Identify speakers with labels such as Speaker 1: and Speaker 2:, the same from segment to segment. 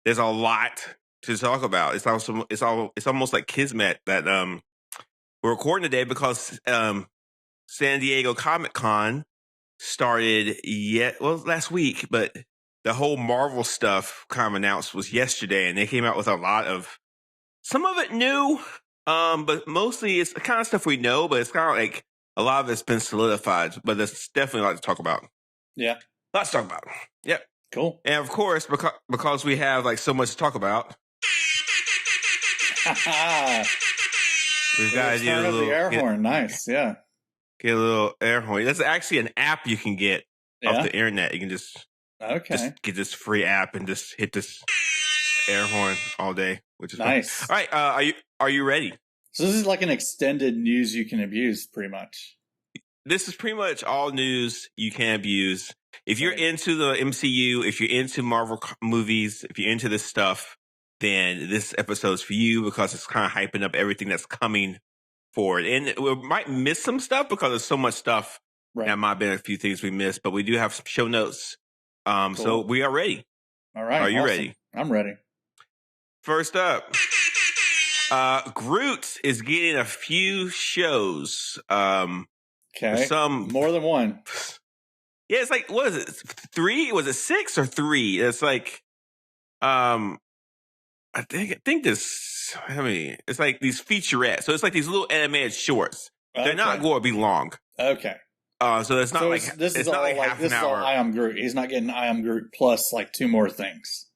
Speaker 1: there's a lot to talk about. It's almost like kismet that we're recording today because San Diego Comic-Con started last week, but the whole Marvel stuff kind of announced was yesterday, and they came out with a lot of some of it new, but mostly it's the kind of stuff we know, but it's kind of like a lot of it's been solidified, but there's definitely a lot to talk about.
Speaker 2: Yeah.
Speaker 1: Lots to talk about. Yep.
Speaker 2: Cool.
Speaker 1: And of course, because we have like so much to talk about, we've got to do a little
Speaker 2: the air horn. Nice. Yeah.
Speaker 1: Get a little air horn. That's actually an app you can get off the internet. You can just get this free app and just hit this air horn all day, which is
Speaker 2: nice.
Speaker 1: Fun. All right, are you ready?
Speaker 2: So this is like an extended news you can abuse, pretty much.
Speaker 1: This is pretty much all news you can abuse. If you're into the MCU, if you're into Marvel movies, if you're into this stuff, then this episode's for you because it's kind of hyping up everything that's coming forward. And we might miss some stuff because there's so much stuff. Right. There might have been a few things we missed, but we do have some show notes. Cool. So we are ready.
Speaker 2: All right.
Speaker 1: Are you ready?
Speaker 2: I'm ready.
Speaker 1: First up, Groot is getting a few shows.
Speaker 2: Okay.
Speaker 1: Some
Speaker 2: more than one.
Speaker 1: Yeah, it's like, what is it? 3? Was it 6 or 3? It's like, I think this. I mean, it's like these featurettes. So it's like these little animated shorts. Okay. They're not going to be long.
Speaker 2: Okay.
Speaker 1: So it's not like
Speaker 2: this is not like half an hour. I am Groot. He's not getting I am Groot plus like 2 more things.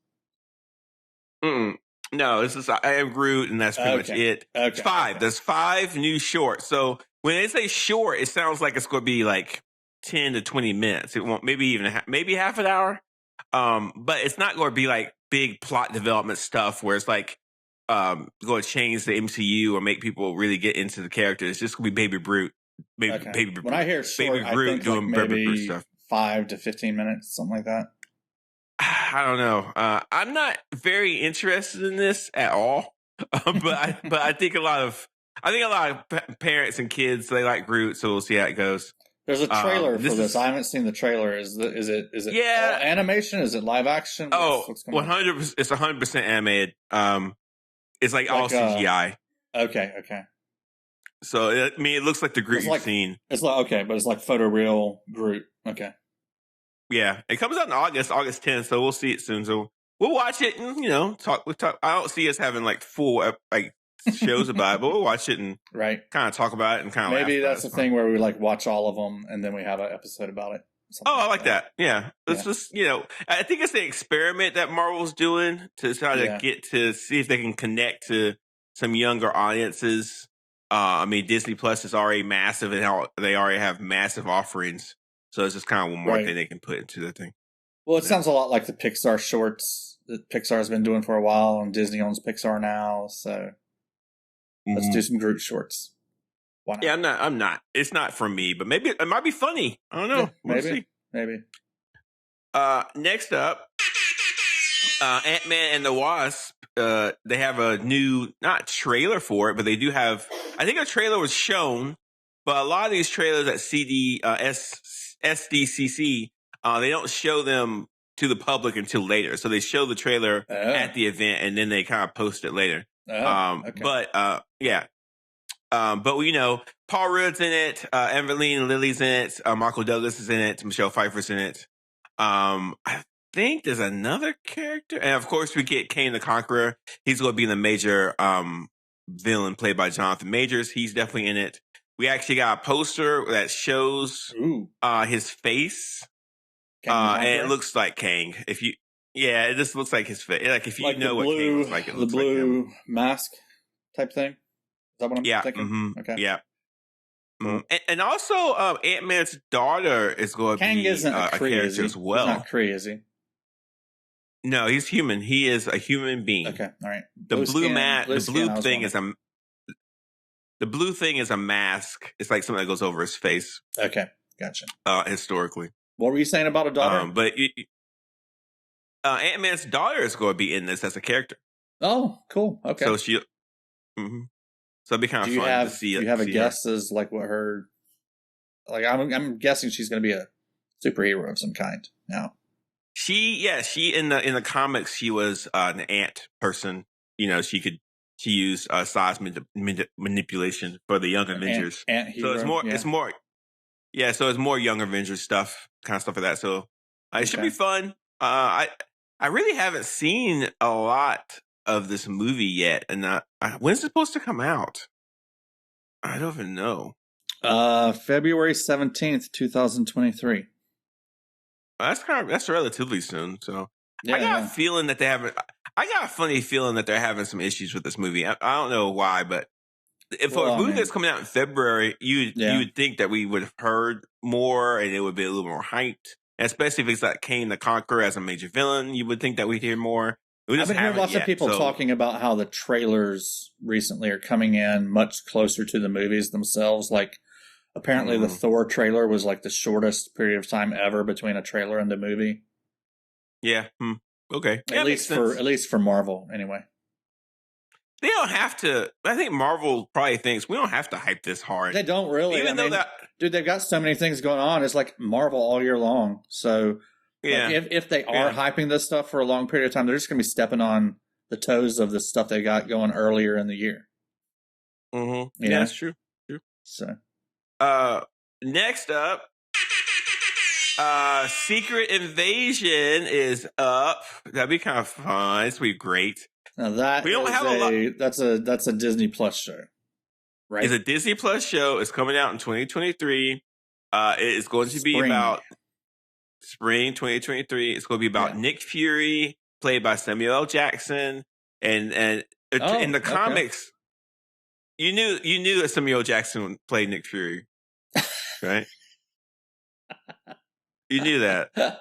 Speaker 1: No, this is I am Groot, and that's pretty much it. Okay. It's 5. There's 5 new shorts. So when they say short, it sounds like it's going to be like 10 to 20 minutes. It won't, maybe even maybe half an hour. But it's not going to be like big plot development stuff where it's like going to change the MCU or make people really get into the characters. It's just going to be Baby Groot. Baby
Speaker 2: when I hear short,
Speaker 1: Baby Groot
Speaker 2: I think
Speaker 1: doing
Speaker 2: like
Speaker 1: Baby Groot
Speaker 2: maybe
Speaker 1: stuff.
Speaker 2: 5 to 15 minutes, something like that.
Speaker 1: I don't know. I'm not very interested in this at all. But I think a lot of parents and kids, they like Groot, so we'll see how it goes.
Speaker 2: There's a trailer for this. I haven't seen the trailer. Is it animation? Is it live action?
Speaker 1: What's 100%. It's 100% animated. It's like all CGI.
Speaker 2: Okay.
Speaker 1: So it looks like the Groot you've seen.
Speaker 2: It's like but it's like photoreal Groot. Okay.
Speaker 1: Yeah, it comes out in August 10th, so we'll see it soon. So we'll watch it and talk. I don't see us having like full like shows about it, but we'll watch it and kind of talk about it and kind of
Speaker 2: maybe that's the thing where we like watch all of them and then we have an episode about it.
Speaker 1: I like that. Yeah, it's just I think it's the experiment that Marvel's doing to try to get to see if they can connect to some younger audiences. I mean, Disney Plus is already massive and they already have massive offerings, so it's just kind of one more thing they can put into the thing.
Speaker 2: Well, it sounds a lot like the Pixar shorts that Pixar's been doing for a while, and Disney owns Pixar now, so let's do some Groot shorts. Why not?
Speaker 1: Yeah, I'm not. It's not for me, but maybe it might be funny. I don't know.
Speaker 2: Yeah, maybe.
Speaker 1: Next up, Antman and the Wasp. They have a new not trailer for it, but they do have. I think a trailer was shown, but a lot of these trailers at SDCC, they don't show them to the public until later. So they show the trailer at the event, and then they kind of post it later. But we know Paul Rudd's in it, Evelyn Lilly's in it, Michael Douglas is in it, Michelle Pfeiffer's in it. I think there's another character, and of course we get Kane the Conqueror. He's going to be the major villain played by Jonathan Majors. He's definitely in it. We actually got a poster that shows his face, and it looks like Kang. It just looks like his face. Like if you know what Kang looks like, it looks like him.
Speaker 2: The blue mask type thing. Is that what I'm thinking?
Speaker 1: Mm-hmm.
Speaker 2: Okay.
Speaker 1: Yeah. And also, Ant-Man's daughter is going to be
Speaker 2: isn't
Speaker 1: a character as well.
Speaker 2: He's not Kree, is he?
Speaker 1: No, he's human. He is a human being.
Speaker 2: Okay, all right.
Speaker 1: The blue thing is a mask. It's like something that goes over his face.
Speaker 2: Okay, gotcha.
Speaker 1: Historically,
Speaker 2: what were you saying about a daughter?
Speaker 1: But Ant-Man's daughter is going to be in this as a character.
Speaker 2: Oh, cool. Okay.
Speaker 1: So she. Mm-hmm. So it'd be kind of fun to see.
Speaker 2: Do you have a guess as like what her? Like I'm guessing she's going to be a superhero of some kind now.
Speaker 1: She in the comics she was an ant person. She used size manipulation for the Young Avengers.
Speaker 2: Ant hero,
Speaker 1: so it's more so it's more Young Avengers stuff, kind of stuff like that. So it should be fun. I really haven't seen a lot of this movie yet, and when's it supposed to come out? I don't even know.
Speaker 2: February 17th, 2023.
Speaker 1: That's relatively soon. So I got a feeling that I got a funny feeling that they're having some issues with this movie. I don't know why, but for a movie that's coming out in February, you would think that we would have heard more and it would be a little more hyped. Especially if it's like Kane the Conqueror as a major villain, you would think that we'd hear more.
Speaker 2: I've been hearing lots of people talking about how the trailers recently are coming in much closer to the movies themselves. Like, apparently the Thor trailer was like the shortest period of time ever between a trailer and the movie.
Speaker 1: Yeah. Okay.
Speaker 2: At least for Marvel, anyway.
Speaker 1: They don't have to. I think Marvel probably thinks we don't have to hype this hard.
Speaker 2: They don't really. Dude, they've got so many things going on. It's like Marvel all year long. So if they are hyping this stuff for a long period of time, they're just going to be stepping on the toes of the stuff they got going earlier in the year.
Speaker 1: Mm-hmm. Yeah, that's true.
Speaker 2: So,
Speaker 1: next up, Secret Invasion is up. That'd be kind of fun. It's be great.
Speaker 2: Now that's a Disney Plus show, right?
Speaker 1: It's a Disney Plus show. It's coming out in 2023. It is going to be about spring 2023. It's going to be about Nick Fury, played by Samuel L. Jackson, and in the comics, you knew that Samuel L. Jackson played Nick Fury, right? You knew that.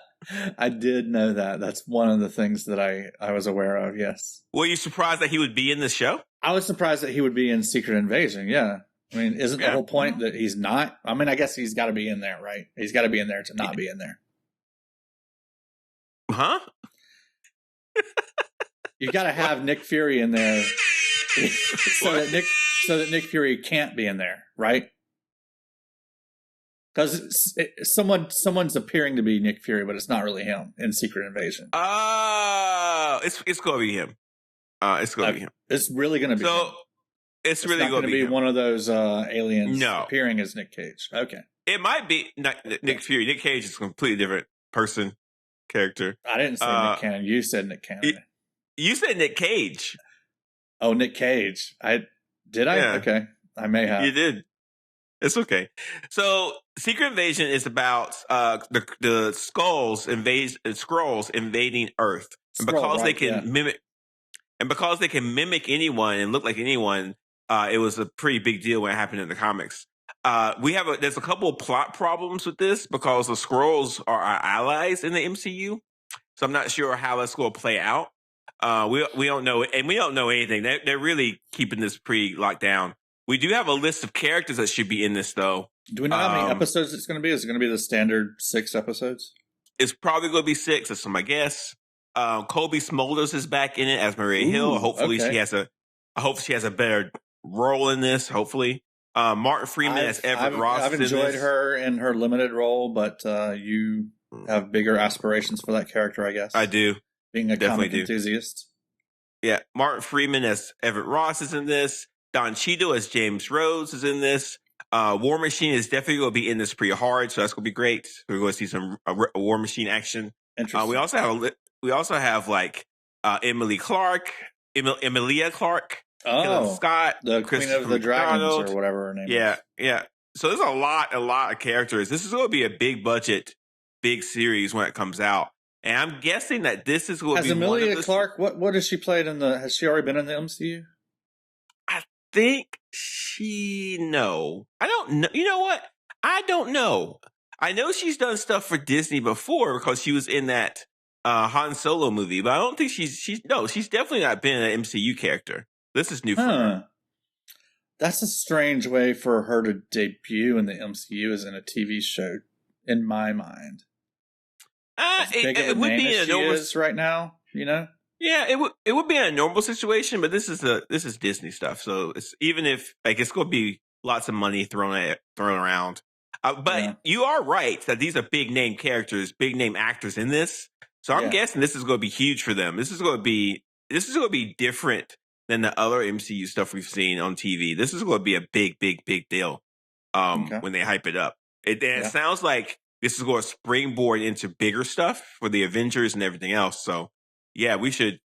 Speaker 2: I did know that. That's one of the things that I was aware of, yes.
Speaker 1: Were you surprised that he would be in the show?
Speaker 2: I was surprised that he would be in Secret Invasion, yeah. I mean, isn't the whole point that he's not? I mean, I guess he's got to be in there, right? He's got to be in there to not be in there.
Speaker 1: Huh?
Speaker 2: You got to have Nick Fury in there so that Nick Fury can't be in there, right? Because someone's appearing to be Nick Fury, but it's not really him in Secret Invasion.
Speaker 1: It's going to be him. It's going to be him.
Speaker 2: It's really going to be him.
Speaker 1: It's really going to be
Speaker 2: one of those aliens appearing as Nick Cage. Okay.
Speaker 1: It might be Nick Fury. Nick Cage is a completely different person, character.
Speaker 2: I didn't say Nick Cannon. You said Nick Cannon.
Speaker 1: You said Nick Cage.
Speaker 2: Oh, Nick Cage. Did I?
Speaker 1: Yeah.
Speaker 2: Okay. I may have.
Speaker 1: You did. It's okay. So, Secret Invasion is about the Skrulls invading Earth, and because they can mimic anyone and look like anyone, it was a pretty big deal when it happened in the comics. There's a couple of plot problems with this because the Skrulls are our allies in the MCU, so I'm not sure how that's going to play out. We don't know, and we don't know anything. They're really keeping this pretty locked down. We do have a list of characters that should be in this, though.
Speaker 2: Do we know how many episodes it's going to be? Is it going to be the standard 6 episodes?
Speaker 1: It's probably going to be 6. That's my guess. Kobe Smulders is back in it as Maria Hill. Hopefully, she has a better role in this. Hopefully, Martin Freeman as Everett Ross.
Speaker 2: I've enjoyed her in her limited role, but you have bigger aspirations for that character, I guess.
Speaker 1: I do.
Speaker 2: Being a comic enthusiast.
Speaker 1: Yeah, Martin Freeman as Everett Ross is in this. Don Cheadle as James Rhodes is in this. War Machine is definitely going to be in this pretty hard, so that's going to be great. We're going to see some War Machine action.
Speaker 2: Interesting.
Speaker 1: We also have like Emilia Clarke, Scott,
Speaker 2: the Queen of the Dragons, or whatever her name is.
Speaker 1: Yeah. So there's a lot of characters. This is going to be a big budget, big series when it comes out. And I'm guessing that this is going to be
Speaker 2: Emilia Clarke. What has she played in the? Has she already been in the MCU?
Speaker 1: I don't know. You know what? I don't know. I know she's done stuff for Disney before because she was in that Han Solo movie, but I don't think she's definitely not been an MCU character. This is new for her.
Speaker 2: That's a strange way for her to debut in the MCU as in a TV show, in my mind. It would be an enormous right now, you know.
Speaker 1: Yeah, it would be a normal situation, but this is Disney stuff, so it's even if it's going to be lots of money thrown around. But you are right that these are big name characters, big name actors in this. So I'm guessing this is going to be huge for them. This is going to be different than the other MCU stuff we've seen on TV. This is going to be a big, big, big deal when they hype it up. It sounds like this is going to springboard into bigger stuff for the Avengers and everything else. So yeah, you should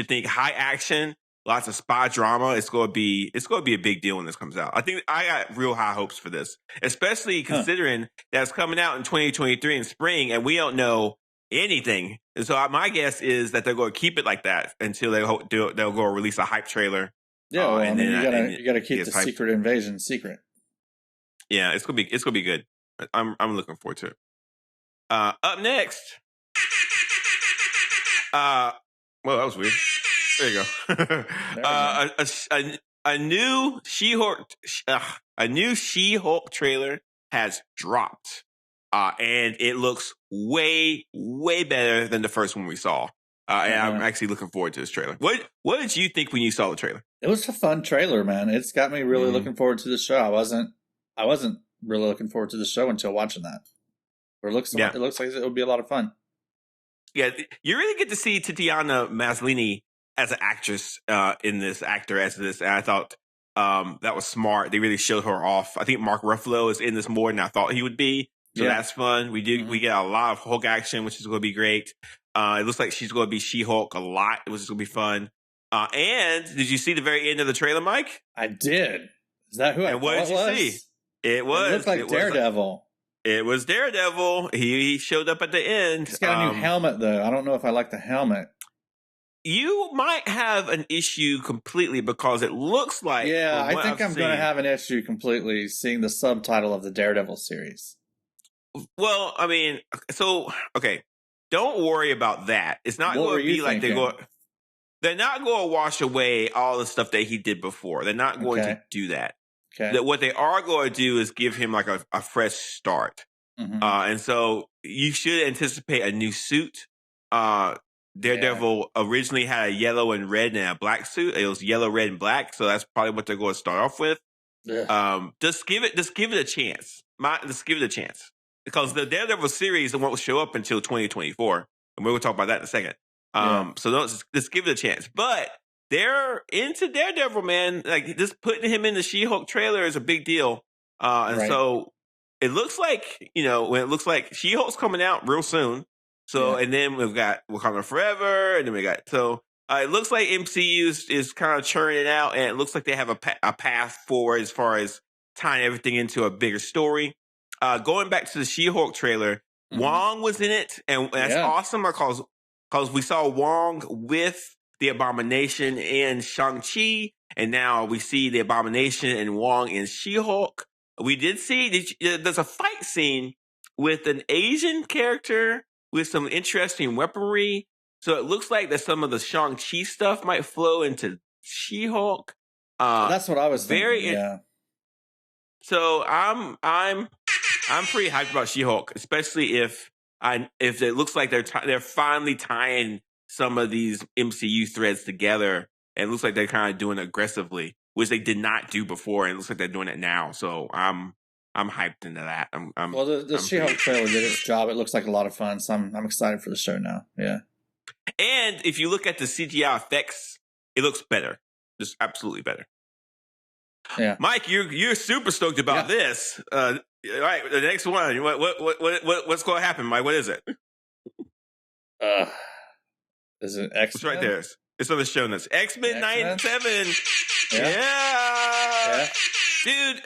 Speaker 1: think high action, lots of spy drama. It's going to be a big deal when this comes out. I think I got real high hopes for this, especially considering that it's coming out in 2023 in spring and we don't know anything. And so my guess is that they're going to keep it like that until they'll go release a hype trailer.
Speaker 2: Yeah, well, and you got to keep the secret invasion secret.
Speaker 1: Yeah, it's gonna be good. I'm looking forward to it. Up next, well, that was weird. There you go. A new She-Hulk trailer has dropped, and it looks way better than the first one we saw. And I'm actually looking forward to this trailer. What did you think when you saw the trailer?
Speaker 2: It was a fun trailer, man. It's got me really looking forward to the show. I wasn't really looking forward to the show until watching that. But it looks like it would be a lot of fun.
Speaker 1: Yeah, you really get to see Tatiana Maslany as an actress in this, actor as this. And I thought that was smart. They really showed her off. I think Mark Ruffalo is in this more than I thought he would be. So that's fun. We get a lot of Hulk action, which is going to be great. It looks like she's going to be She-Hulk a lot, which is going to be fun. And did you see the very end of the trailer, Mike?
Speaker 2: I did. Is that who I thought it was? And what did you see?
Speaker 1: It
Speaker 2: looked like Daredevil.
Speaker 1: It was Daredevil. He showed up at the end.
Speaker 2: He's got a new helmet, though. I don't know if I like the helmet.
Speaker 1: You might have an issue completely because it looks like...
Speaker 2: Yeah, I think I'm going to have an issue completely seeing the subtitle of the Daredevil series.
Speaker 1: Well, I mean, okay. Don't worry about that. It's not going to be like they're not going to wash away all the stuff that he did before. They're not going to do that. Okay. What they are going to do is give him like a fresh start. Mm-hmm. And so you should anticipate a new suit. Daredevil originally had a yellow and red and a black suit. It was yellow, red, and black. So that's probably what they're going to start off with. Yeah. Just give it a chance. Just give it a chance. Because the Daredevil series won't show up until 2024. And we'll talk about that in a second. So just give it a chance. But they're into Daredevil, man. Like, just putting him in the She-Hulk trailer is a big deal. So it looks like, She-Hulk's coming out real soon. So, and then we've got Wakanda Forever, and then it looks like MCU is kind of churning it out, and it looks like they have a path forward as far as tying everything into a bigger story. Going back to the She-Hulk trailer, Wong was in it, and that's awesome because we saw Wong with the Abomination and Shang-Chi, and now we see the Abomination and Wong in She-Hulk. We did see there's a fight scene with an Asian character with some interesting weaponry. So it looks like that some of the Shang-Chi stuff might flow into She-Hulk.
Speaker 2: That's what I was thinking.
Speaker 1: So I'm pretty hyped about She-Hulk, especially if it looks like they're finally tying some of these MCU threads together, and it looks like they're kind of doing it aggressively, which they did not do before, and it looks like they're doing it now. So I'm hyped into that.
Speaker 2: The She-Hulk trailer did its job. It looks like a lot of fun, so I'm excited for the show now. Yeah.
Speaker 1: And if you look at the CGI effects, it looks better, just absolutely better.
Speaker 2: Yeah,
Speaker 1: Mike, you're super stoked about this. All right, the next one. What's going to happen, Mike? What is it?
Speaker 2: Is it X-Men?
Speaker 1: It's right there. It's on the show notes. X-Men 97.
Speaker 2: Yeah.
Speaker 1: Dude,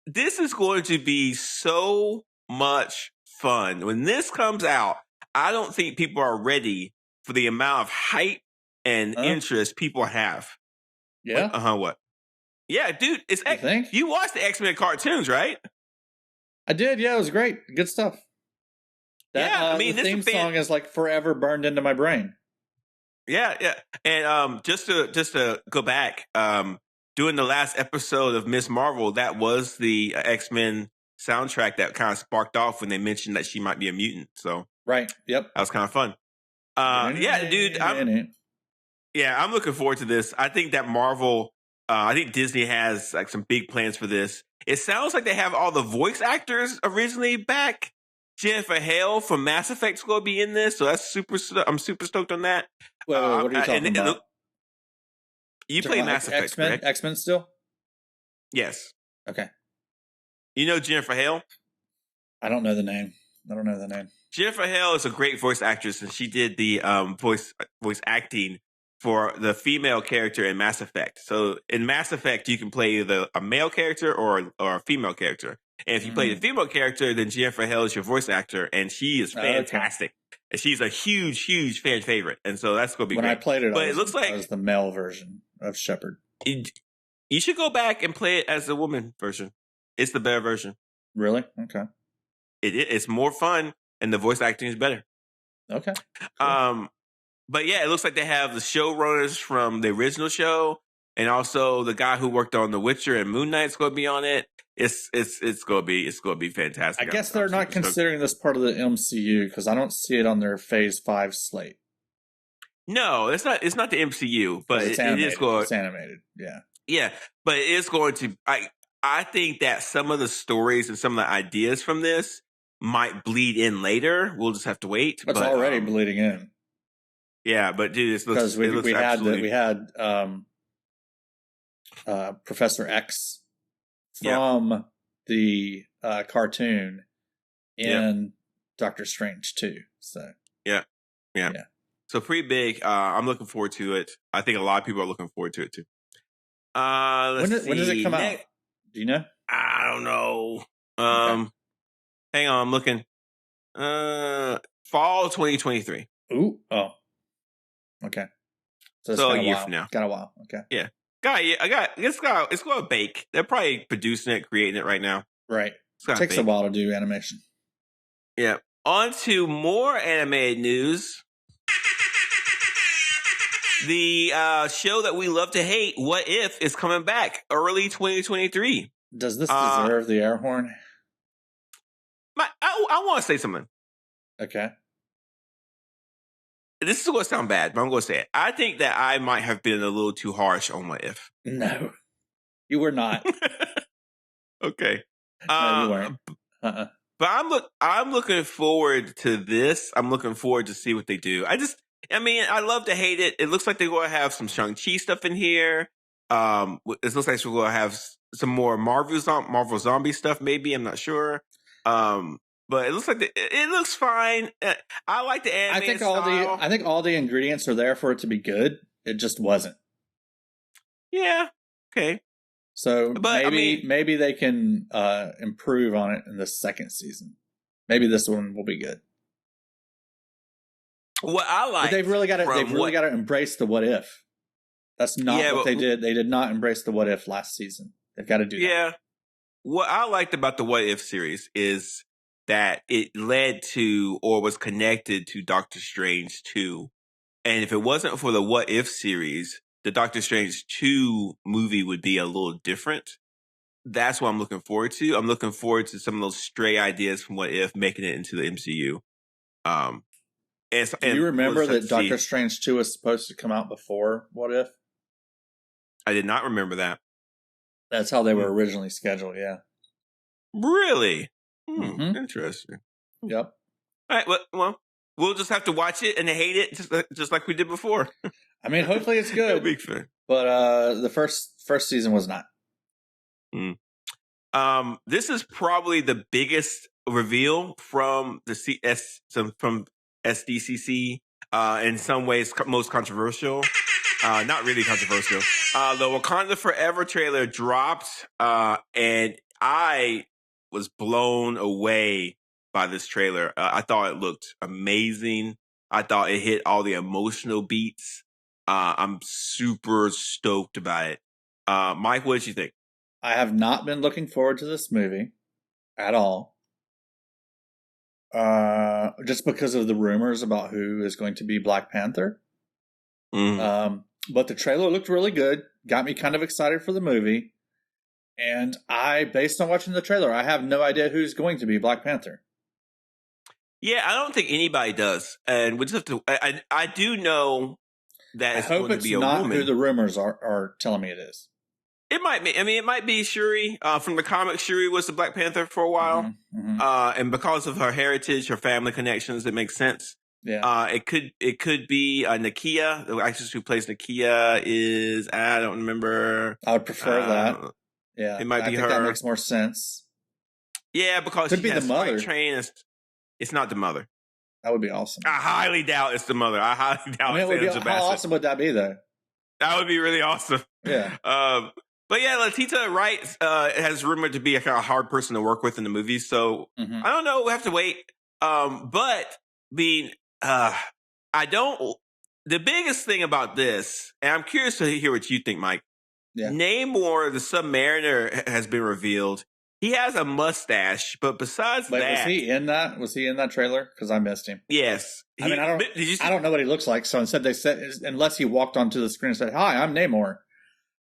Speaker 1: this is going to be so much fun. When this comes out, I don't think people are ready for the amount of hype and interest people have.
Speaker 2: Yeah.
Speaker 1: What? Yeah, dude, you watched the X-Men cartoons, right?
Speaker 2: I did. Yeah, it was great. Good stuff. The theme song is like forever burned into my brain.
Speaker 1: Yeah. And just to go back, doing the last episode of Ms. Marvel, that was the X-Men soundtrack that kind of sparked off when they mentioned that she might be a mutant. So
Speaker 2: right. Yep.
Speaker 1: That was kind of fun. Dude. I'm looking forward to this. I think that Marvel, I think Disney has like some big plans for this. It sounds like they have all the voice actors originally back. Jennifer Hale from Mass Effect's going to be in this, so that's I'm super stoked on that.
Speaker 2: Wait, what are you talking about?
Speaker 1: You play Mass Effect,
Speaker 2: X-Men?
Speaker 1: correct?
Speaker 2: X-Men still?
Speaker 1: Yes.
Speaker 2: Okay.
Speaker 1: You know Jennifer Hale?
Speaker 2: I don't know the name.
Speaker 1: Jennifer Hale is a great voice actress, and she did the voice acting for the female character in Mass Effect. So in Mass Effect, you can play either a male character or a female character. And if you play the female character, then Jennifer Hale is your voice actor, and she is fantastic. Okay. And she's a huge fan favorite, and so that's going to be
Speaker 2: when
Speaker 1: great.
Speaker 2: I played it,
Speaker 1: but it looks like
Speaker 2: it was the male version of Shepard.
Speaker 1: You should go back and play it as the woman version. It's the better version.
Speaker 2: Really? Okay.
Speaker 1: It's more fun, and the voice acting is better.
Speaker 2: Okay. Cool.
Speaker 1: But yeah, it looks like they have the showrunners from the original show, and also the guy who worked on The Witcher and Moon Knight's going to be on it. It's going to be fantastic.
Speaker 2: I guess they're not considering this part of the MCU because I don't see it on their Phase 5 slate.
Speaker 1: No, it's not. It's not the MCU, but it is going.
Speaker 2: It's animated. Yeah.
Speaker 1: Yeah, but it is going to. I think that some of the stories and some of the ideas from this might bleed in later. We'll just have to wait.
Speaker 2: It's already bleeding in.
Speaker 1: Yeah, but dude, it looks
Speaker 2: we had Professor X from the cartoon in Doctor Strange too. So
Speaker 1: yeah. So pretty big. I'm looking forward to it. I think a lot of people are looking forward to it too. When
Speaker 2: does it come out? Do you know?
Speaker 1: I don't know. Hang on, I'm looking. Fall 2023.
Speaker 2: Ooh. Oh. Okay.
Speaker 1: So a year from now.
Speaker 2: Got a while. Okay.
Speaker 1: Yeah. It's going to bake. They're probably producing it, creating it right now.
Speaker 2: Right. It takes a while to do animation.
Speaker 1: Yeah. On to more animated news. The show that we love to hate, What If, is coming back early 2023.
Speaker 2: Does this deserve the air horn?
Speaker 1: I want to say something.
Speaker 2: Okay.
Speaker 1: This is going to sound bad, but I'm going to say it. I think that I might have been a little too harsh on What If.
Speaker 2: No, you were not.
Speaker 1: Okay.
Speaker 2: No, you weren't.
Speaker 1: But I'm looking forward to this. I'm looking forward to see what they do. I love to hate it. It looks like they're going to have some Shang-Chi stuff in here. It looks like we're going to have some more Marvel zombie stuff, maybe. I'm not sure. But it looks like it looks fine. I like the anime style.
Speaker 2: I think all the ingredients are there for it to be good. It just wasn't.
Speaker 1: Yeah. Okay.
Speaker 2: So maybe they can improve on it in the second season. Maybe this one will be good.
Speaker 1: What I like,
Speaker 2: but they've really got to embrace the what if. That's not what they did. They did not embrace the what if last season. They've got to do that.
Speaker 1: Yeah. What I liked about the What If series is that it led to or was connected to Doctor Strange 2. And if it wasn't for the What If series, the Doctor Strange 2 movie would be a little different. That's what I'm looking forward to. I'm looking forward to some of those stray ideas from What If making it into the MCU.
Speaker 2: Do you remember that Doctor Strange 2 was supposed to come out before What If?
Speaker 1: I did not remember that.
Speaker 2: That's how they were originally scheduled, yeah.
Speaker 1: Really? Interesting.
Speaker 2: Yep.
Speaker 1: All right, well, we'll just have to watch it and hate it just like we did before.
Speaker 2: I mean, hopefully it's good.
Speaker 1: Big fan.
Speaker 2: But the first season was not.
Speaker 1: This is probably the biggest reveal from from SDCC. In some ways, most controversial. Not really controversial. The Wakanda Forever trailer dropped, and I was blown away by this trailer. I thought it looked amazing. I thought it hit all the emotional beats. I'm super stoked about it. Mike, what did you think?
Speaker 2: I have not been looking forward to this movie at all. Just because of the rumors about who is going to be Black Panther. But the trailer looked really good. Got me kind of excited for the movie. And based on watching the trailer, I have no idea who's going to be Black Panther.
Speaker 1: Yeah, I don't think anybody does. And we just have to. I do know that it's going to be a woman.
Speaker 2: I hope it's not who the rumors are telling me it is.
Speaker 1: It might be. I mean, it might be Shuri. From the comics, Shuri was the Black Panther for a while. And because of her heritage, her family connections, it makes sense.
Speaker 2: Yeah.
Speaker 1: It could be Nakia. The actress who plays Nakia is, I don't remember.
Speaker 2: I would prefer that. Yeah.
Speaker 1: It might be her.
Speaker 2: That makes more sense.
Speaker 1: Yeah, because
Speaker 2: could be the mother.
Speaker 1: It's not the mother.
Speaker 2: That would be awesome.
Speaker 1: I highly doubt it's the mother. I highly doubt it's
Speaker 2: how awesome would that be, though?
Speaker 1: That would be really awesome.
Speaker 2: Yeah.
Speaker 1: But yeah, Letitia Wright has rumored to be a kind of hard person to work with in the movies. So I don't know. We'll have to wait. But the biggest thing about this, and I'm curious to hear what you think, Mike.
Speaker 2: Yeah.
Speaker 1: Namor, the Submariner, has been revealed. He has a mustache, but besides that,
Speaker 2: was he in that? Was he in that trailer? Because I missed him.
Speaker 1: Yes.
Speaker 2: I don't know what he looks like. So instead, they said, unless he walked onto the screen and said, "Hi, I'm Namor,"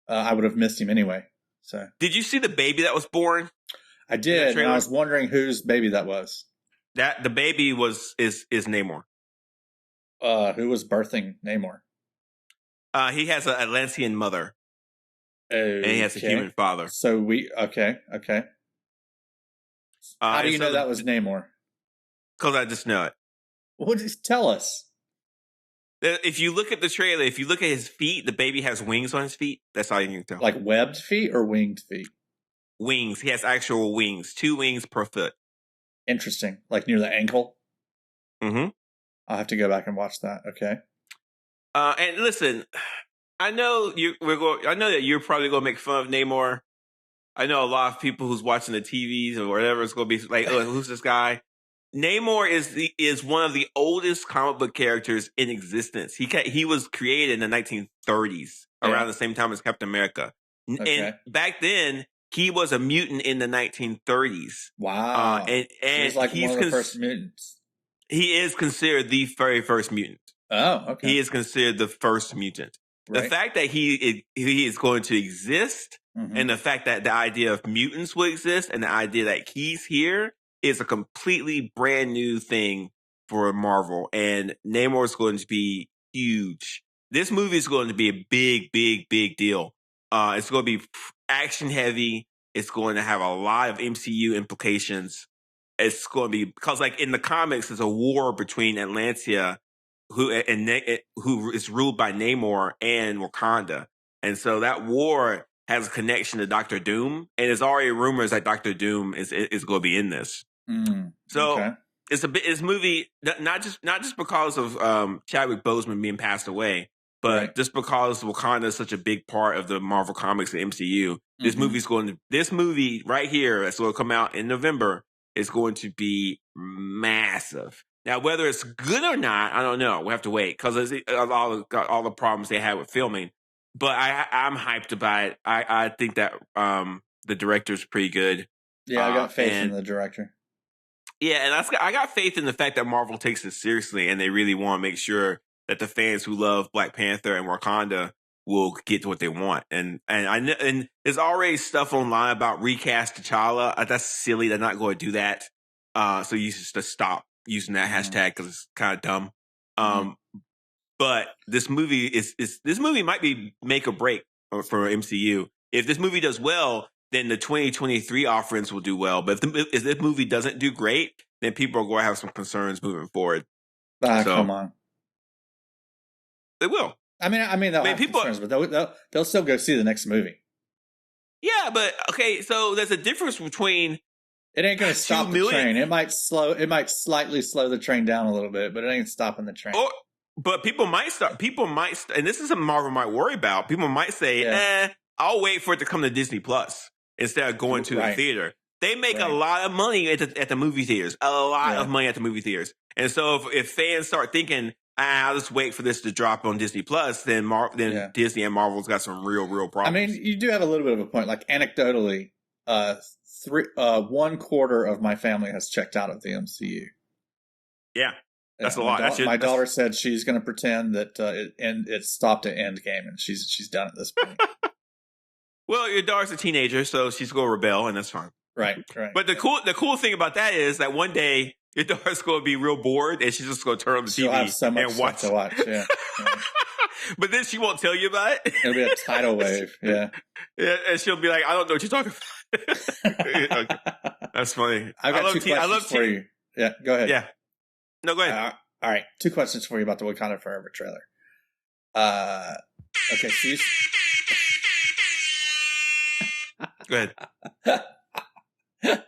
Speaker 2: I would have missed him anyway. So,
Speaker 1: did you see the baby that was born?
Speaker 2: I did. And I was wondering whose baby that was.
Speaker 1: That the baby is Namor.
Speaker 2: Who was birthing Namor?
Speaker 1: He has an Atlantean mother. And he has a human father.
Speaker 2: So okay. How do you know that was Namor?
Speaker 1: Because I just know it.
Speaker 2: Well, just tell us.
Speaker 1: If you look at the trailer, if you look at his feet, the baby has wings on his feet. That's all you can tell.
Speaker 2: Like webbed feet or winged feet?
Speaker 1: Wings. He has actual wings. 2 wings per foot.
Speaker 2: Interesting. Like near the ankle?
Speaker 1: Mm-hmm.
Speaker 2: I'll have to go back and watch that. Okay.
Speaker 1: And listen, I know that you're probably going to make fun of Namor. I know a lot of people who's watching the TVs or whatever is going to be like, "Oh, who's this guy?" Namor is one of the oldest comic book characters in existence. He was created in the 1930s, around the same time as Captain America. Okay. And back then, he was a mutant in the 1930s.
Speaker 2: Wow.
Speaker 1: And
Speaker 2: he's like one of the first mutants.
Speaker 1: He is considered the very first mutant.
Speaker 2: Oh, okay.
Speaker 1: He is considered the first mutant. Right. The fact that he is going to exist, and the fact that the idea of mutants will exist, and the idea that he's here is a completely brand new thing for Marvel. And Namor is going to be huge. This movie is going to be a big, big, big deal. It's going to be action heavy. It's going to have a lot of MCU implications. It's going to be because, like in the comics, there's a war between Atlantia, who is ruled by Namor, and Wakanda, and so that war has a connection to Doctor Doom, and there's already rumors that Doctor Doom is going to be in this. So it's it's a movie not just because of Chadwick Boseman being passed away, but just because Wakanda is such a big part of the Marvel Comics and MCU. This movie right here that's going to come out in November is going to be massive. Now, whether it's good or not, I don't know. We have to wait because all the problems they had with filming. But I'm hyped about it. I think that the director's pretty good.
Speaker 2: Yeah, I got faith in the director.
Speaker 1: Yeah, and I got faith in the fact that Marvel takes this seriously, and they really want to make sure that the fans who love Black Panther and Wakanda will get to what they want. And there's already stuff online about recast T'Challa. That's silly. They're not going to do that. So you just stop using that hashtag because it's kind of dumb. But this movie this movie might be make or break for MCU. If this movie does well, then the 2023 offerings will do well. But if this movie doesn't do great, then people are going to have some concerns moving forward.
Speaker 2: Come on,
Speaker 1: they will.
Speaker 2: I mean, they'll have concerns, but they'll still go see the next movie.
Speaker 1: Yeah, but okay, so there's a difference between.
Speaker 2: It ain't going to stop the train. It might slightly slow the train down a little bit, but it ain't stopping the train.
Speaker 1: But people might start, and this is something Marvel might worry about. People might say, I'll wait for it to come to Disney Plus instead of going to the theater. They make a lot of money at the movie theaters, a lot of money at the movie theaters. And so if fans start thinking, I'll just wait for this to drop on Disney Plus, then Disney and Marvel's got some real problems.
Speaker 2: I mean, you do have a little bit of a point. Like anecdotally, 1/4 of my family has checked out of the MCU.
Speaker 1: Yeah, that's a lot.
Speaker 2: My daughter said she's going to pretend that it stopped at Endgame, and she's done at this point.
Speaker 1: Well, your daughter's a teenager, so she's going to rebel, and that's fine.
Speaker 2: Right.
Speaker 1: But the cool thing about that is that one day your daughter's going to be real bored, and she's just going to turn on the TV
Speaker 2: have so much
Speaker 1: and watch.
Speaker 2: To watch. Yeah.
Speaker 1: But then she won't tell you about it.
Speaker 2: It'll be a tidal wave. Yeah.
Speaker 1: Yeah, and she'll be like, I don't know what you're talking about. Okay. That's funny.
Speaker 2: I've got two questions for you. Yeah, go ahead.
Speaker 1: Yeah. No, go ahead.
Speaker 2: All right. 2 questions for you about the Wakanda Forever trailer. Okay, so
Speaker 1: Go ahead.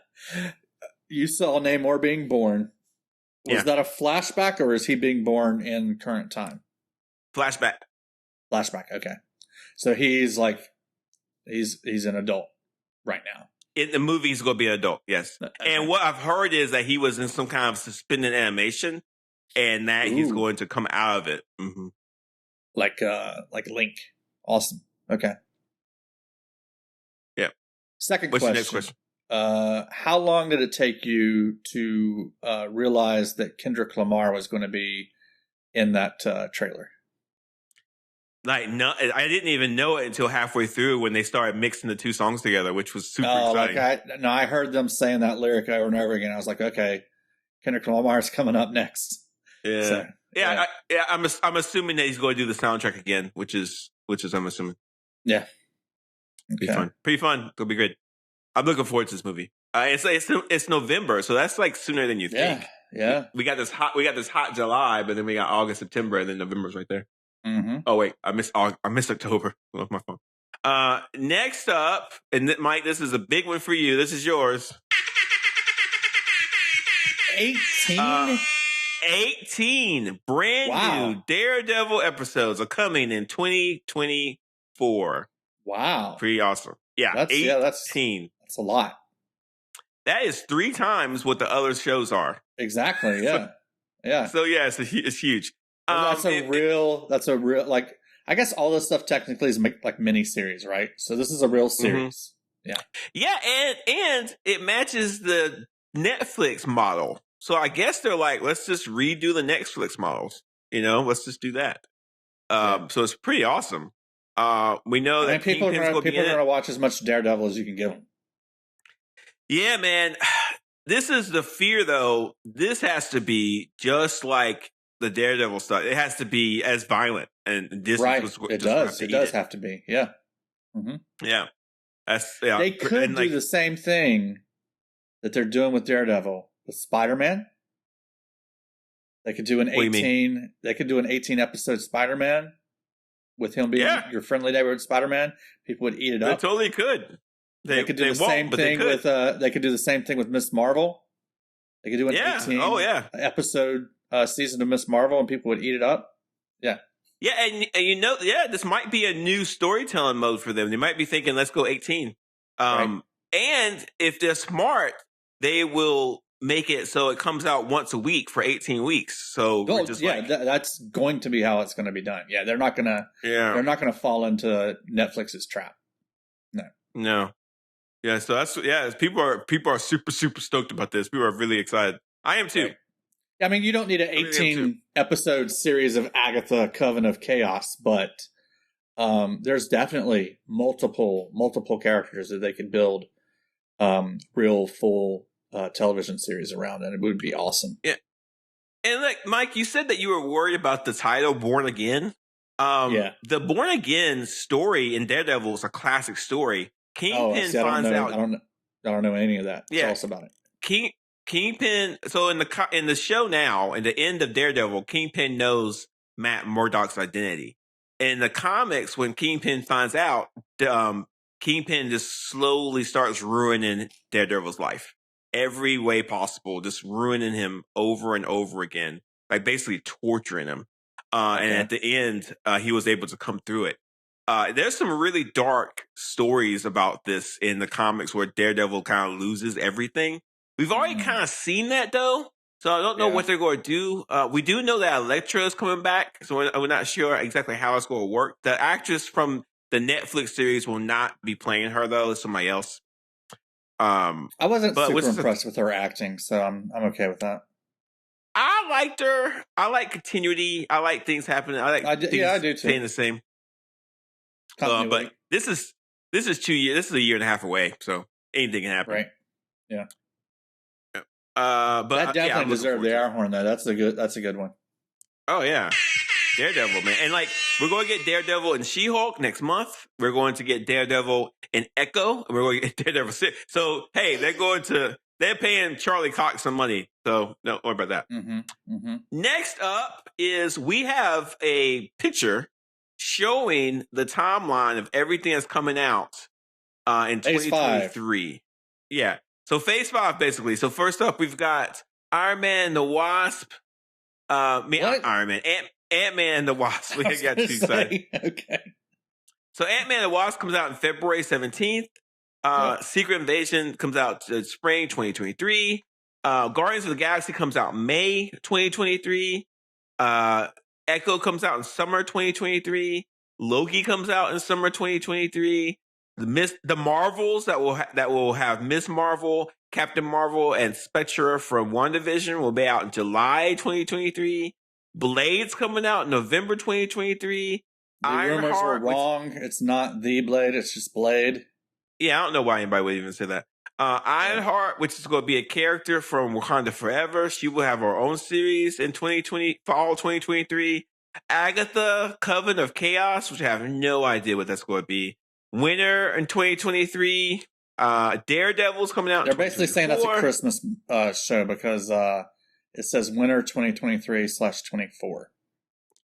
Speaker 2: You saw Namor being born. Was that a flashback, or is he being born in current time?
Speaker 1: Flashback.
Speaker 2: Okay. So he's like, he's an adult right now.
Speaker 1: In the movie, he's going to be an adult, yes. Okay. And what I've heard is that he was in some kind of suspended animation, and that he's going to come out of it. Mm-hmm.
Speaker 2: Like Link. Awesome. Okay.
Speaker 1: Yeah.
Speaker 2: Second
Speaker 1: What's
Speaker 2: question.
Speaker 1: Your next question?
Speaker 2: How long did it take you to realize that Kendrick Lamar was going to be in that trailer?
Speaker 1: Like, no, I didn't even know it until halfway through when they started mixing the two songs together, which was super exciting.
Speaker 2: I heard them saying that lyric over and over again. I was like, okay, Kendrick Lamar's coming up next.
Speaker 1: Yeah, so, I'm assuming that he's going to do the soundtrack again, which is I'm assuming.
Speaker 2: Yeah,
Speaker 1: okay. Pretty fun. It'll be great. I'm looking forward to this movie. It's November, so that's like sooner than you think.
Speaker 2: Yeah.
Speaker 1: We got this hot July, but then we got August, September, and then November's right there.
Speaker 2: Mm-hmm.
Speaker 1: Oh wait, I missed October. I love my phone. Next up, and Mike, this is a big one for you. This is yours.
Speaker 2: 18?
Speaker 1: 18 brand new Daredevil episodes are coming in 2024.
Speaker 2: Wow.
Speaker 1: Pretty awesome. Yeah,
Speaker 2: that's
Speaker 1: 18.
Speaker 2: That's a lot.
Speaker 1: That is 3 times what the other shows are.
Speaker 2: Exactly, yeah. Yeah.
Speaker 1: So yeah, it's huge.
Speaker 2: That's a real, like, I guess all this stuff technically is like mini series, right? So this is a real series. Mm-hmm.
Speaker 1: Yeah. Yeah, and it matches the Netflix model. So I guess they're like, let's just redo the Netflix models. Let's just do that. So it's pretty awesome. We know that
Speaker 2: people are going to watch as much Daredevil as you can give them.
Speaker 1: Yeah, man. This is the fear, though. This has to be just like the Daredevil stuff. It has to be as violent, and this
Speaker 2: it does. It does have to be. Yeah. Mm-hmm.
Speaker 1: Yeah.
Speaker 2: They could do the same thing that they're doing with Daredevil with Spider-Man. They could do an 18. They could do an 18-episode Spider-Man with him being your friendly neighborhood Spider-Man. People would eat it up.
Speaker 1: They totally could.
Speaker 2: They could do the same thing with. They could do the same thing with Miss Marvel. They could do an 18 episode season of Miss Marvel, and people would eat it up. Yeah.
Speaker 1: Yeah, and this might be a new storytelling mode for them. They might be thinking, let's go 18. And if they're smart, they will make it so it comes out once a week for 18 weeks. So
Speaker 2: that's going to be how it's going to be done. Yeah, they're not gonna. Yeah. They're not going to fall into Netflix's trap.
Speaker 1: No. Yeah, so people are super, super stoked about this. People are really excited. I am too.
Speaker 2: Right. I mean, you don't need an 18 episode series of Agatha Coven of Chaos, but there's definitely multiple characters that they could build real full television series around, and it would be awesome.
Speaker 1: Yeah. And like Mike, you said that you were worried about the title Born Again. The Born Again story in Daredevil is a classic story. Kingpin finds out.
Speaker 2: I don't know any of that. Tell us about it.
Speaker 1: Kingpin. So in the show now, in the end of Daredevil, Kingpin knows Matt Murdock's identity. In the comics, when Kingpin finds out, Kingpin just slowly starts ruining Daredevil's life every way possible, just ruining him over and over again, like basically torturing him. And at the end, he was able to come through it. There's some really dark stories about this in the comics where Daredevil kind of loses everything. We've already kind of seen that, though, so I don't know what they're going to do. We do know that Elektra is coming back, so we're not sure exactly how it's going to work. The actress from the Netflix series will not be playing her, though. It's somebody else.
Speaker 2: I wasn't super impressed with her acting, so I'm okay with that.
Speaker 1: I liked her. I like continuity. I like things happening. I do too. Staying the same. But this is 2 years. This is a year and a half away, so anything can happen.
Speaker 2: Right. Yeah.
Speaker 1: But
Speaker 2: that definitely deserved the air horn, though. That's a good one.
Speaker 1: Oh yeah. Daredevil, man. And like, we're going to get Daredevil and She-Hulk next month. We're going to get Daredevil and Echo. And we're going to get Daredevil 6. So, hey, they're paying Charlie Cox some money. So, don't worry about that.
Speaker 2: Mm-hmm. Mm-hmm.
Speaker 1: Next up is we have a picture showing the timeline of everything that's coming out in 2023. Yeah. So, Phase 5, basically. So, first up, we've got Iron Man, the Wasp. Iron Man. Antman and the Wasp. We got two sides.
Speaker 2: Okay.
Speaker 1: So Antman and the Wasp comes out on February 17th. Secret Invasion comes out spring 2023. Guardians of the Galaxy comes out May 2023. Echo comes out in summer 2023. Loki comes out in summer 2023. The Marvels that will have Miss Marvel, Captain Marvel, and Spectre from WandaVision will be out in July 2023. Blade's coming out in November 2023.
Speaker 2: The rumors were wrong. It's not the Blade. It's just Blade.
Speaker 1: Yeah, I don't know why anybody would even say that. Ironheart, which is going to be a character from Wakanda Forever. She will have her own series in 2020, fall 2023. Agatha, Coven of Chaos, which I have no idea what that's going to be. Winter in 2023. Daredevil's coming out.
Speaker 2: They're basically saying that's a Christmas show because it says Winter 2023/24.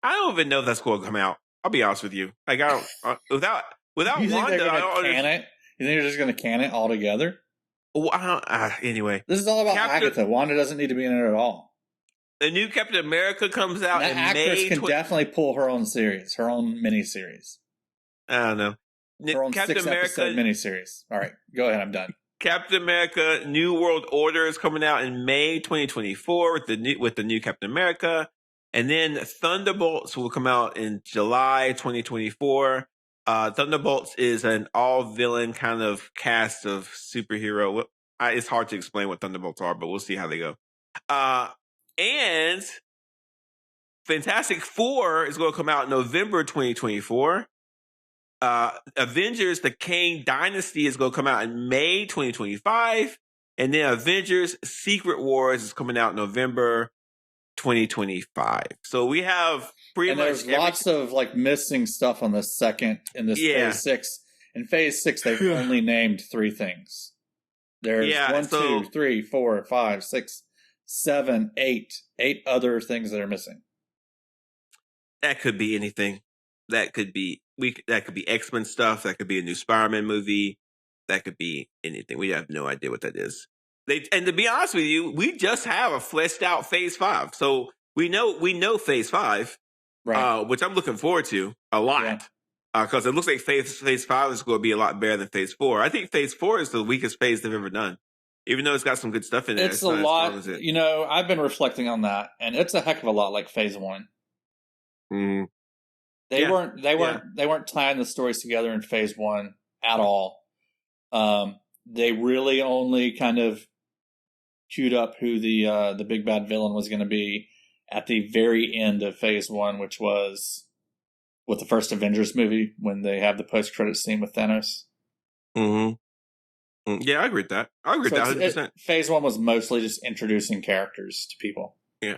Speaker 1: I don't even know if that's going to come out. I'll be honest with you. Like, I don't without
Speaker 2: you
Speaker 1: Wanda,
Speaker 2: I don't can it. You think they're just going to can it all together?
Speaker 1: Well, anyway,
Speaker 2: this is all about Agatha. Wanda doesn't need to be in it at all.
Speaker 1: The new Captain America comes out in May.
Speaker 2: That actress can definitely pull her own series, her own miniseries.
Speaker 1: I don't know.
Speaker 2: Her own Captain America miniseries. All right, go ahead. I'm done.
Speaker 1: Captain America: New World Order is coming out in May 2024 with the new Captain America, and then Thunderbolts will come out in July 2024. Thunderbolts is an all-villain kind of cast of superhero. It's hard to explain what Thunderbolts are, but we'll see how they go. And Fantastic Four is going to come out in November 2024. Avengers, the Kang Dynasty is going to come out in May 2025. And then Avengers Secret Wars is coming out in November 2025. So we have pretty much
Speaker 2: there's lots of like missing stuff on the second in this Phase 6. In Phase 6, they've only named 3 things. There's 1, 2, 3, 4, 5, 6, 7, 8 other things that are missing.
Speaker 1: That could be anything. That could be X-Men stuff. That could be a new Spider-Man movie. That could be anything. We have no idea what that is. And to be honest with you, we just have a fleshed out Phase 5. So we know Phase 5, right? Which I'm looking forward to a lot. Because it looks like Phase 5 is going to be a lot better than Phase 4. I think Phase 4 is the weakest phase they've ever done. Even though it's got some good stuff in there.
Speaker 2: It's a lot. I've been reflecting on that, and it's a heck of a lot like Phase 1.
Speaker 1: Mm.
Speaker 2: They weren't tying the stories together in Phase 1 at all. They really only kind of queued up who the big bad villain was going to be at the very end of Phase 1, which was with the first Avengers movie when they have the post-credit scene with Thanos.
Speaker 1: Mm-hmm. Yeah, I agree with that. I agree with that 100%.
Speaker 2: Phase 1 was mostly just introducing characters to people.
Speaker 1: Yeah.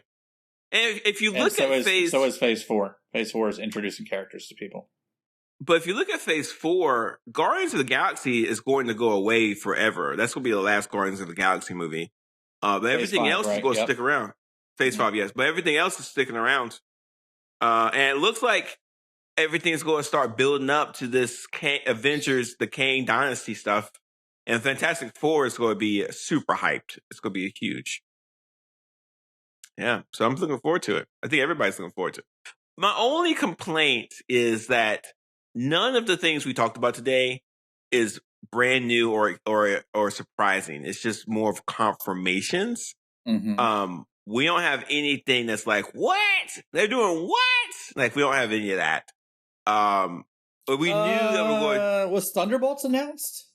Speaker 1: And if you look at
Speaker 2: So is Phase 4. Phase 4 is introducing characters to people.
Speaker 1: But if you look at Phase 4, Guardians of the Galaxy is going to go away forever. That's going to be the last Guardians of the Galaxy movie. But everything else is going to stick around. Phase 5, yes. But everything else is sticking around. And it looks like everything's going to start building up to this Avengers, the Kang Dynasty stuff. And Fantastic Four is going to be super hyped. It's going to be huge. Yeah, so I'm looking forward to it. I think everybody's looking forward to it. My only complaint is that none of the things we talked about today is brand new or surprising. It's just more of confirmations. Mm-hmm. We don't have anything that's like, what? They're doing what? Like, we don't have any of that. But we knew that we were going.
Speaker 2: Was Thunderbolts announced?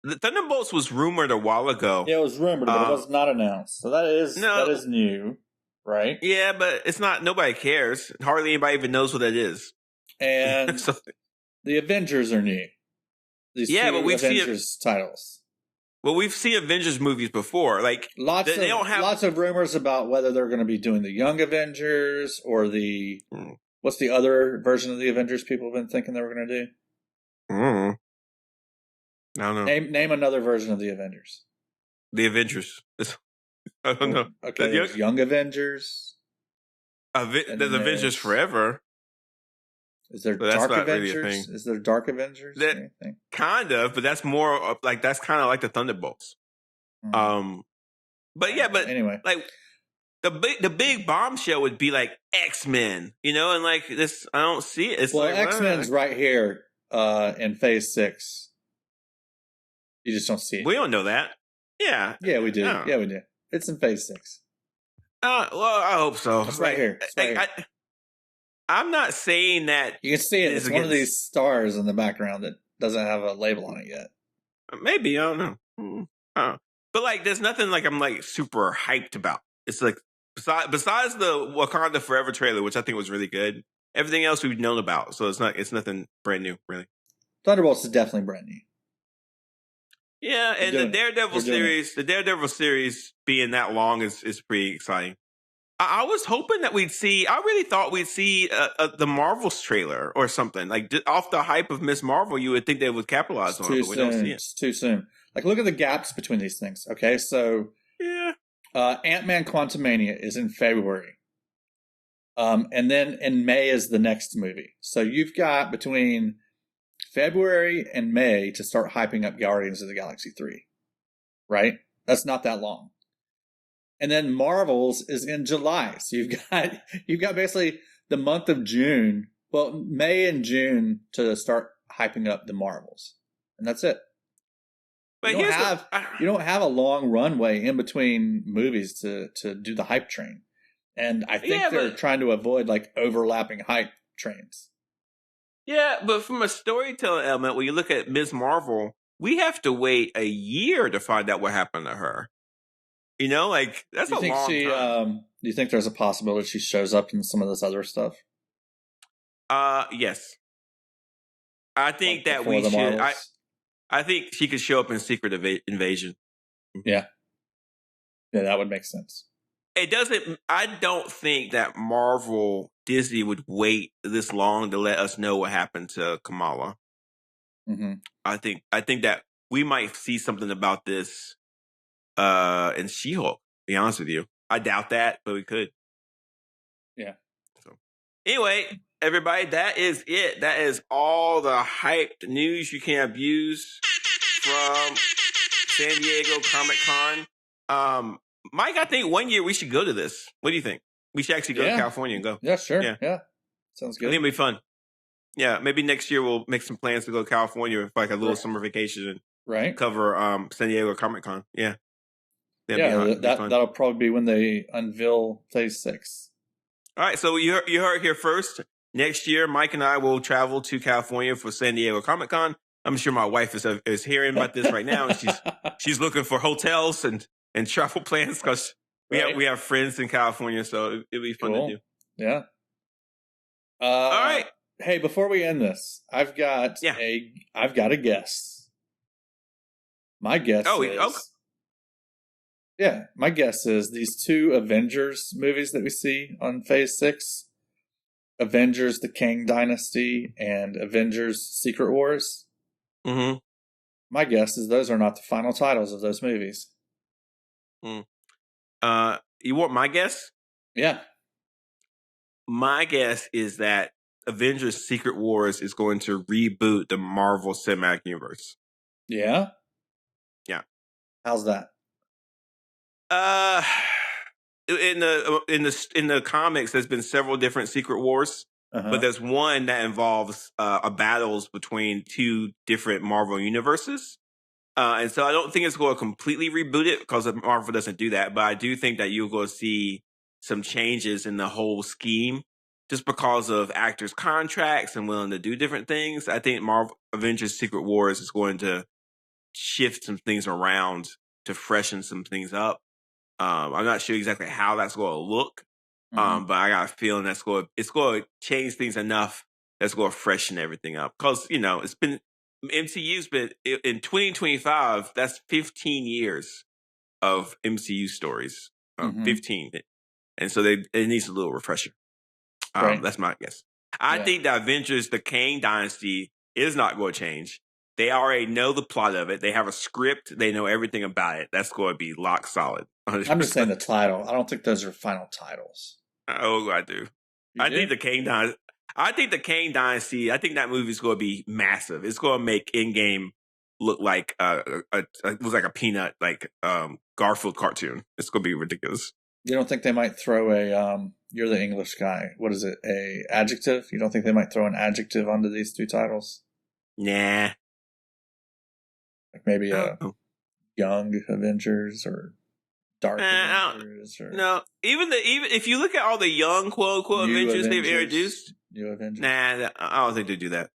Speaker 1: The Thunderbolts was rumored a while ago.
Speaker 2: Yeah, it was rumored, but it was not announced. So that is new, right?
Speaker 1: Yeah, but it's not. Nobody cares. Hardly anybody even knows what that is.
Speaker 2: And the Avengers are new. These two
Speaker 1: but we've
Speaker 2: Avengers titles.
Speaker 1: Well, we've seen Avengers movies before. Like
Speaker 2: lots of rumors about whether they're going to be doing the Young Avengers or the what's the other version of the Avengers people have been thinking they were going to do.
Speaker 1: I don't know.
Speaker 2: Name another version of the Avengers.
Speaker 1: The Avengers. I don't know.
Speaker 2: Okay, there's Young Avengers.
Speaker 1: There's Avengers Forever.
Speaker 2: Is there Dark Avengers? Really is there Dark Avengers?
Speaker 1: Kind of, but that's more like that's kind of like the Thunderbolts. But anyway, like the big bombshell would be like X-Men, and like this. I don't see it. It's
Speaker 2: like X-Men's right here in Phase 6. You just don't see it.
Speaker 1: We don't know that. Yeah,
Speaker 2: we do. No. Yeah, we do. It's in Phase 6.
Speaker 1: Well, I hope so.
Speaker 2: It's right here. It's right here.
Speaker 1: I'm not saying that
Speaker 2: you can see it. It's one of these stars in the background that doesn't have a label on it yet.
Speaker 1: Maybe, I don't know. But like, there's nothing like I'm like super hyped about. It's like besides the Wakanda Forever trailer, which I think was really good. Everything else we've known about, so it's nothing brand new, really.
Speaker 2: Thunderbolts is definitely brand new.
Speaker 1: Yeah, and the Daredevil series being that long is pretty exciting. I was hoping that I really thought we'd see the Marvels trailer or something. Like, off the hype of Miss Marvel, you would think they would capitalize on it, but we don't see it.
Speaker 2: It's too soon. Like, look at the gaps between these things, okay? So,
Speaker 1: yeah.
Speaker 2: Antman Quantumania is in February. And then in May is the next movie. So, you've got between February and May to start hyping up Guardians of the Galaxy 3. Right? That's not that long. And then Marvels is in July. So you've got basically the month of June, May and June to start hyping up the Marvels. And that's it. But you don't have a long runway in between movies to do the hype train. And I think they're trying to avoid like overlapping hype trains.
Speaker 1: Yeah, but from a storytelling element, when you look at Ms. Marvel, we have to wait a year to find out what happened to her. Like, that's a long time.
Speaker 2: Do you think there's a possibility she shows up in some of this other stuff?
Speaker 1: Yes. I think that we should. I think she could show up in Secret Invasion.
Speaker 2: Yeah. Yeah, that would make sense.
Speaker 1: I don't think that Disney would wait this long to let us know what happened to Kamala.
Speaker 2: Mm-hmm.
Speaker 1: I think that we might see something about this in She-Hulk, to be honest with you. I doubt that, but we could.
Speaker 2: Yeah.
Speaker 1: So anyway, everybody, that is it. That is all the hyped news you can abuse from San Diego Comic-Con. Mike, I think one year we should go to this. What do you think? We should actually go to California and go.
Speaker 2: Yeah, sure. Yeah. Sounds good.
Speaker 1: I think it'll be fun. Yeah, maybe next year we'll make some plans to go to California for like a little summer vacation and cover San Diego Comic-Con. Yeah.
Speaker 2: That'll probably be when they unveil Phase 6.
Speaker 1: All right, so you heard it here first. Next year, Mike and I will travel to California for San Diego Comic-Con. I'm sure my wife is hearing about this right now, and she's looking for hotels and travel plans because we have friends in California, so it'll be fun to do.
Speaker 2: Yeah.
Speaker 1: All right.
Speaker 2: Hey, before we end this, I've got a guess. My guess my guess is these two Avengers movies that we see on Phase 6, Avengers: The Kang Dynasty and Avengers: Secret Wars.
Speaker 1: Mm-hmm.
Speaker 2: My guess is those are not the final titles of those movies.
Speaker 1: You want my guess?
Speaker 2: Yeah.
Speaker 1: My guess is that Avengers: Secret Wars is going to reboot the Marvel Cinematic Universe.
Speaker 2: Yeah?
Speaker 1: Yeah.
Speaker 2: How's that?
Speaker 1: In the comics, there's been several different Secret Wars, but there's one that involves battles between two different Marvel universes. And so I don't think it's going to completely reboot it because Marvel doesn't do that. But I do think that you'll go see some changes in the whole scheme just because of actors' contracts and willing to do different things. I think Avengers: Secret Wars is going to shift some things around to freshen some things up. I'm not sure exactly how that's going to look, but I got a feeling it's going to change things enough that's going to freshen everything up. Because, it's been MCU's been in 2025. That's 15 years of MCU stories. 15, and so it needs a little refresher.
Speaker 2: Right.
Speaker 1: That's my guess. I think the Avengers, the Kang Dynasty, is not going to change. They already know the plot of it. They have a script. They know everything about it. That's going to be lock solid.
Speaker 2: 100%. I'm just saying the title. I don't think those are final titles.
Speaker 1: Oh, I do. I think the Kang Dynasty. I think the Kang Dynasty. I think that movie is going to be massive. It's going to make Endgame look like it was like a peanut, like Garfield cartoon. It's going to be ridiculous.
Speaker 2: You don't think they might throw a you're the English guy. What is it? A adjective? You don't think they might throw an adjective onto these two titles?
Speaker 1: Nah.
Speaker 2: Like maybe a Young Avengers or Dark Avengers? Or
Speaker 1: no. Even if you look at all the young quote unquote Avengers they've introduced,
Speaker 2: New Avengers.
Speaker 1: Nah, I don't think they do that.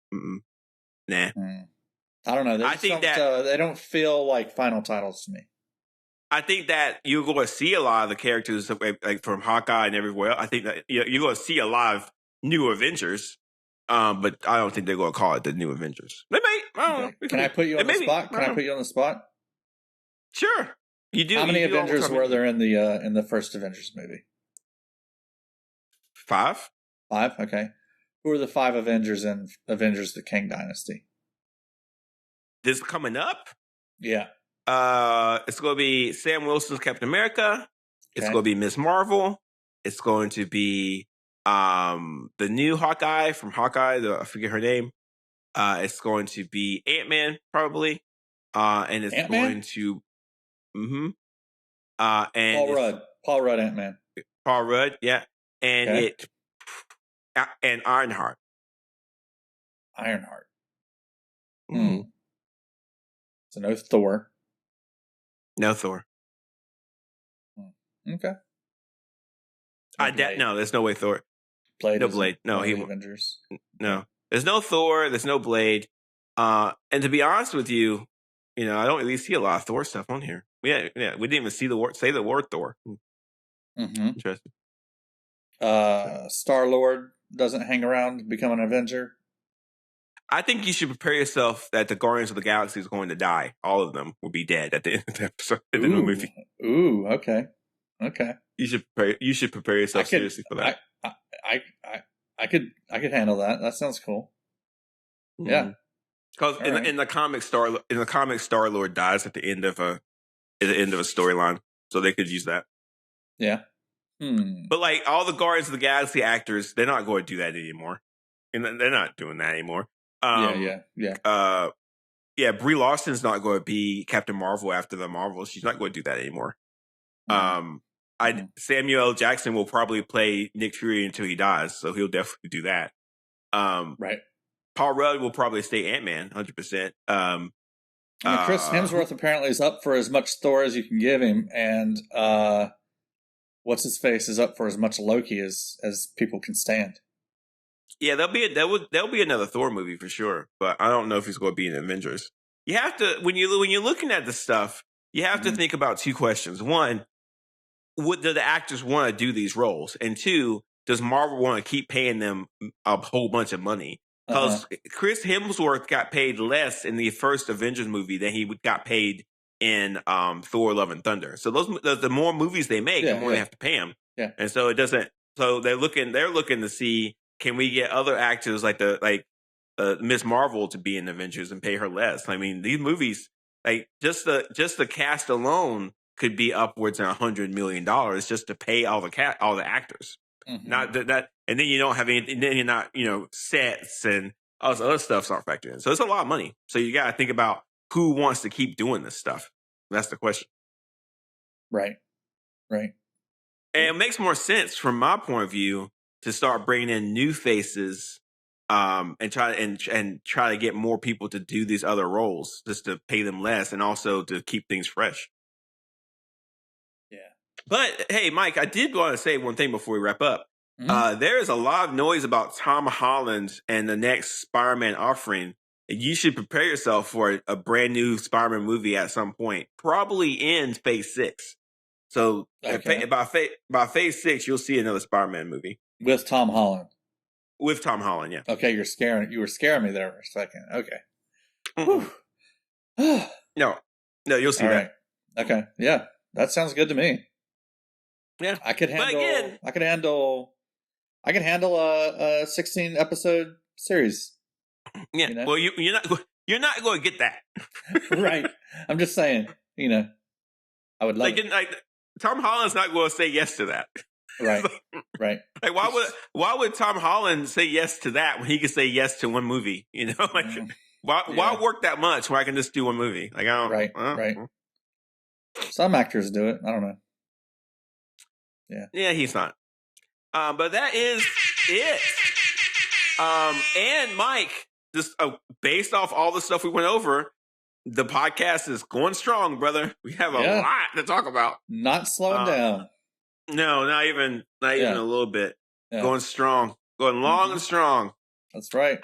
Speaker 1: Nah.
Speaker 2: I don't know. I think that they don't feel like final titles to me.
Speaker 1: I think that you're going to see a lot of the characters like from Hawkeye and everywhere. I think that you're going to see a lot of new Avengers, but I don't think they're going to call it the New Avengers. They may. I don't know.
Speaker 2: Can I put you on the spot? Can I put you on the spot?
Speaker 1: Sure. You do.
Speaker 2: How many Avengers were there in the first Avengers movie?
Speaker 1: 5.
Speaker 2: 5. Okay. Who are the 5 Avengers in Avengers: The Kang Dynasty?
Speaker 1: This coming up?
Speaker 2: Yeah.
Speaker 1: It's going to be Sam Wilson's Captain America. It's going to be Ms. Marvel. It's going to be the new Hawkeye from Hawkeye. I forget her name. It's going to be Antman probably, and it's
Speaker 2: Antman?
Speaker 1: going to, and
Speaker 2: Paul Rudd, Antman.
Speaker 1: Paul Rudd, yeah, and and Ironheart.
Speaker 2: Ironheart. So no Thor.
Speaker 1: No Thor.
Speaker 2: Okay.
Speaker 1: No, there's no way Thor.
Speaker 2: Blade.
Speaker 1: No Blade. No, he
Speaker 2: Avengers.
Speaker 1: No, there's no Thor. There's no Blade. And to be honest with you, I don't really see a lot of Thor stuff on here. Yeah, we didn't even see say the word Thor. Interesting.
Speaker 2: Star-Lord doesn't hang around to become an Avenger.
Speaker 1: I think you should prepare yourself that the Guardians of the Galaxy is going to die. All of them will be dead at the end of the episode. At the end of the movie.
Speaker 2: Ooh, okay.
Speaker 1: You should prepare yourself seriously for that.
Speaker 2: I could handle that. That sounds cool. Yeah.
Speaker 1: Because in the comic Star-Lord dies at the end of a storyline, so they could use that.
Speaker 2: Yeah.
Speaker 1: But like all the Guardians of the Galaxy actors, they're not going to do that anymore, and they're not doing that anymore.
Speaker 2: Yeah.
Speaker 1: Brie Larson's not going to be Captain Marvel after the Marvels. She's not going to do that anymore. Samuel L. Jackson will probably play Nick Fury until he dies, so he'll definitely do that.
Speaker 2: Right.
Speaker 1: Paul Rudd will probably stay Ant-Man, 100%.
Speaker 2: Chris Hemsworth apparently is up for as much Thor as you can give him, and what's his face is up for as much Loki as people can stand.
Speaker 1: Yeah, there'll be another Thor movie for sure, but I don't know if he's going to be in Avengers. You have to when you're looking at the stuff, you have to think about 2 questions. 1, do the actors want to do these roles? And 2, does Marvel want to keep paying them a whole bunch of money? Because Chris Hemsworth got paid less in the first Avengers movie than he got paid in Thor: Love and Thunder. So the more movies they make, the more they have to pay him. Yeah, and so it doesn't. So they're looking to see, can we get other actors like Miss Marvel to be in Avengers and pay her less? I mean, these movies, like just the cast alone could be upwards of $100 million just to pay all the actors. Not that, and then you don't have any, and then you're not, sets and all this other stuff's not factored in. So it's a lot of money. So you got to think about who wants to keep doing this stuff. That's the question. Right. And it makes more sense from my point of view to start bringing in new faces, and try to get more people to do these other roles, just to pay them less and also to keep things fresh. Yeah. But hey, Mike, I did want to say one thing before we wrap up. There is a lot of noise about Tom Holland and the next Spider-Man offering. You should prepare yourself for a brand new Spider-Man movie at some point, probably in Phase 6. So by Phase 6, you'll see another Spider-Man movie
Speaker 2: with Tom Holland.
Speaker 1: With Tom Holland, yeah.
Speaker 2: Okay, you were scaring me there for a second. Okay.
Speaker 1: No, you'll see that.
Speaker 2: Right. Okay, yeah, that sounds good to me.
Speaker 1: Yeah,
Speaker 2: I could handle a 16 episode series.
Speaker 1: Yeah, well, you're not going to get that.
Speaker 2: Right. I'm just saying. I would love it.
Speaker 1: Like Tom Holland's not going to say yes to that.
Speaker 2: Right. Right.
Speaker 1: Like why would Tom Holland say yes to that when he could say yes to one movie? Why work that much when I can just do one movie? Like I don't.
Speaker 2: Right. Some actors do it. I don't know.
Speaker 1: Yeah, he's not. But that is it. And Mike, just based off all the stuff we went over, the podcast is going strong, brother. We have a lot to talk about.
Speaker 2: Not slowing down.
Speaker 1: No, not even a little bit. Yeah. Going strong, going long and strong.
Speaker 2: That's right.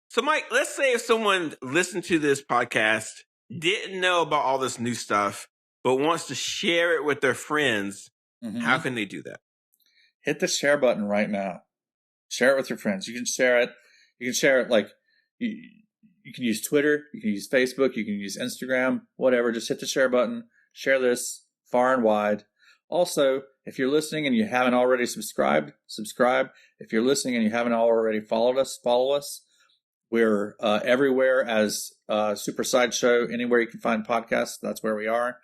Speaker 1: So Mike, let's say if someone listened to this podcast, didn't know about all this new stuff, but wants to share it with their friends, how can they do that?
Speaker 2: Hit the share button right now. Share it with your friends. You can share it. Like you can use Twitter, you can use Facebook, you can use Instagram, whatever. Just hit the share button. Share this far and wide. Also, if you're listening and you haven't already subscribed, subscribe. If you're listening and you haven't already followed us, follow us. We're everywhere as Super Sideshow. Anywhere you can find podcasts, that's where we are.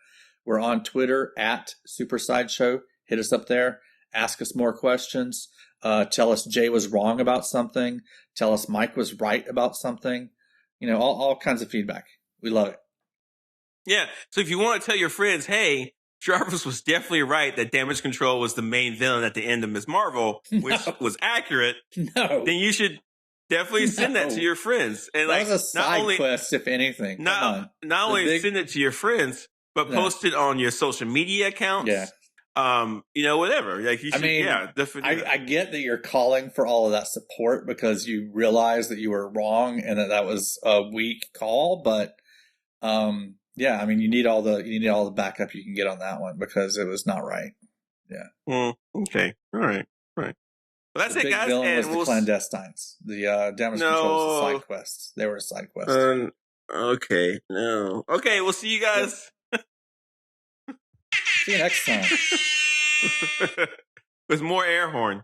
Speaker 2: We're on Twitter at Super Sideshow. Hit us up there. Ask us more questions. Tell us Jay was wrong about something. Tell us Mike was right about something. All kinds of feedback. We love it.
Speaker 1: Yeah. So if you want to tell your friends, hey, Jarvis was definitely right that Damage Control was the main villain at the end of Ms. Marvel, which was accurate.
Speaker 2: No.
Speaker 1: Then you should definitely send that to your friends. And
Speaker 2: that was a side quest, if anything.
Speaker 1: Not only send it to your friends, but post it on your social media accounts.
Speaker 2: Yeah.
Speaker 1: Whatever. Like you should, definitely.
Speaker 2: I get that you're calling for all of that support because you realize that you were wrong and that was a weak call, but you need all the backup you can get on that one because it was not right. Yeah.
Speaker 1: Okay. All right. Well, that's it, guys.
Speaker 2: The villain was the clandestines. The Damage Control was the side quests. They were a side quest.
Speaker 1: Okay. No. Okay. We'll see you guys.
Speaker 2: See you next time.
Speaker 1: With more air horn.